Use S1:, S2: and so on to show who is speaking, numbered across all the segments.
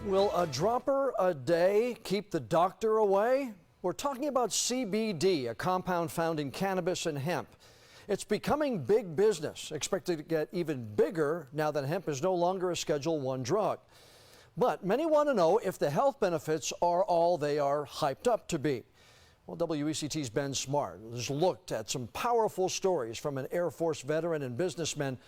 S1: Will a dropper a day keep the doctor away? We're talking about CBD, a compound found in cannabis and hemp. It's becoming big business, expected to get even bigger now that hemp is no longer a Schedule I drug. But many want to know if the health benefits are all they are hyped up to be. Well, WECT's Ben Smart has looked at some powerful stories from an Air Force veteran and businessman.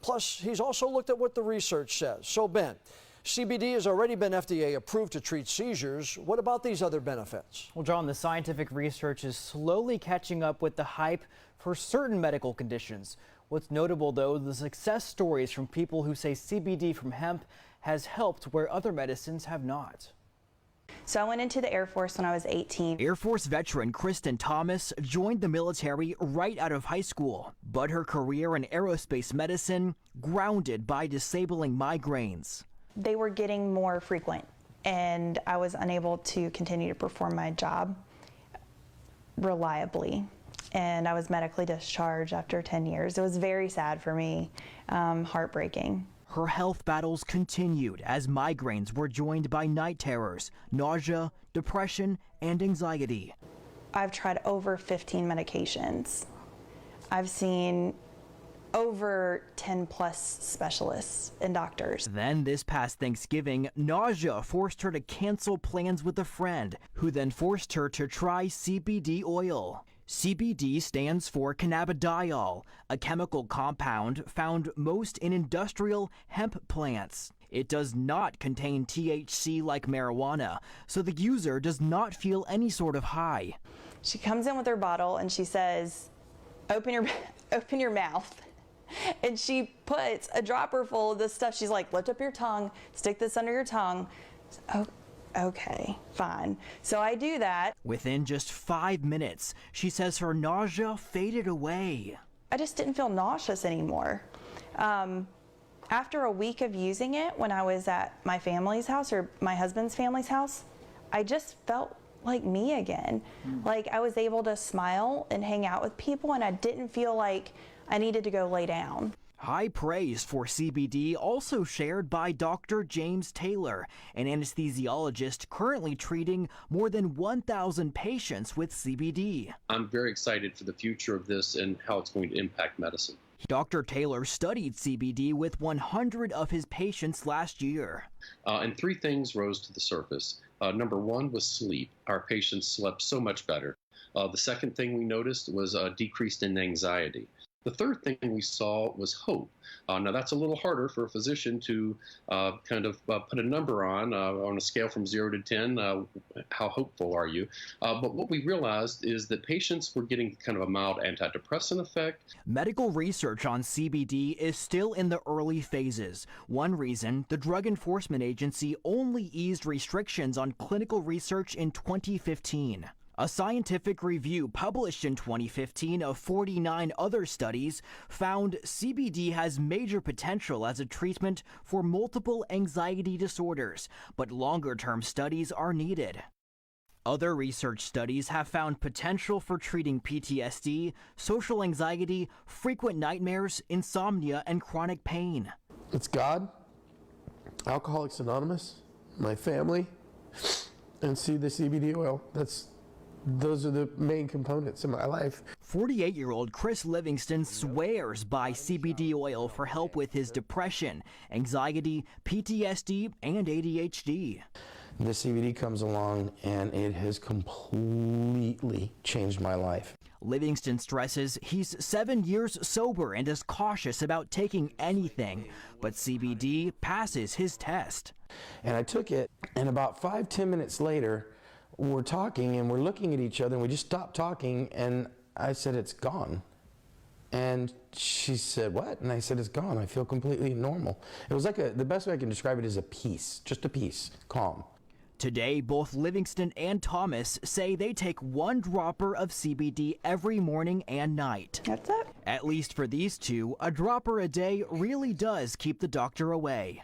S1: Plus, he's also looked at what the research says. So, Ben, CBD has already been FDA approved to treat seizures. What about these other benefits?
S2: Well, John, the scientific research is slowly catching up with the hype for certain medical conditions. What's notable, though, the success stories from people who say CBD from hemp has helped where other medicines have not.
S3: So I went into the Air Force when I was 18.
S2: Air Force veteran Kristen Thomas joined the military right out of high school, but her career in aerospace medicine grounded by disabling migraines.
S3: They were getting more frequent, and I was unable to continue to perform my job reliably. And I was medically discharged after 10 years. It was very sad for me, heartbreaking.
S2: Her health battles continued as migraines were joined by night terrors, nausea, depression, and anxiety.
S3: I've tried over 15 medications. I've seen over 10 plus specialists and doctors.
S2: Then this past Thanksgiving, nausea forced her to cancel plans with a friend, who then forced her to try CBD oil. CBD stands for cannabidiol, a chemical compound found most in industrial hemp plants. It does not contain THC like marijuana, so the user does not feel any sort of high.
S3: She comes in with her bottle and she says, open your mouth. And she puts a dropper full of this stuff. She's like, lift up your tongue, stick this under your tongue. Oh, okay, fine. So I do that.
S2: Within just 5 minutes, she says her nausea faded away.
S3: I just didn't feel nauseous anymore. After a week of using it, when I was at my family's house or my husband's family's house, I just felt like me again. Like I was able to smile and hang out with people, and I didn't feel like I needed to go lay down.
S2: High praise for CBD also shared by Dr. James Taylor, an anesthesiologist currently treating more than 1,000 patients with CBD.
S4: I'm very excited for the future of this and how it's going to impact medicine.
S2: Dr. Taylor studied CBD with 100 of his patients last year.
S4: And three things rose to the surface. Number one was sleep. Our patients slept so much better. The second thing we noticed was a decrease in anxiety. The third thing we saw was hope. Now that's a little harder for a physician to put a number on a scale from 0 to 10. How hopeful are you? But what we realized is that patients were getting kind of a mild antidepressant effect.
S2: Medical research on CBD is still in the early phases. One reason, the Drug Enforcement Agency only eased restrictions on clinical research in 2015. A scientific review published in 2015 of 49 other studies found CBD has major potential as a treatment for multiple anxiety disorders, but longer-term studies are needed. Other research studies have found potential for treating PTSD, social anxiety, frequent nightmares, insomnia, and chronic pain.
S5: It's God, Alcoholics Anonymous, my family, and see the CBD oil. Those are the main components in my life.
S2: 48-year-old Chris Livingston swears by CBD oil for help with his depression, anxiety, PTSD, and ADHD.
S5: The CBD comes along and it has completely changed my life.
S2: Livingston stresses he's 7 years sober and is cautious about taking anything, but CBD passes his test.
S5: And I took it, and about 5-10 minutes later, we're talking and we're looking at each other, and we just stopped talking, and I said, it's gone. And she said, what? And I said, it's gone. I feel completely normal. It was like the best way I can describe it is a peace, just a peace, calm.
S2: Today, both Livingston and Thomas say they take 1 dropper of CBD every morning and night.
S3: That's it.
S2: At least for these two, a dropper a day really does keep the doctor away.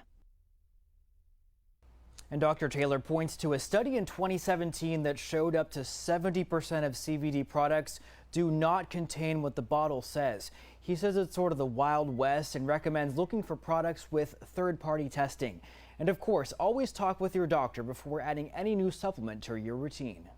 S2: And Dr. Taylor points to a study in 2017 that showed up to 70% of CBD products do not contain what the bottle says. He says it's sort of the Wild West and recommends looking for products with third-party testing. And of course, always talk with your doctor before adding any new supplement to your routine.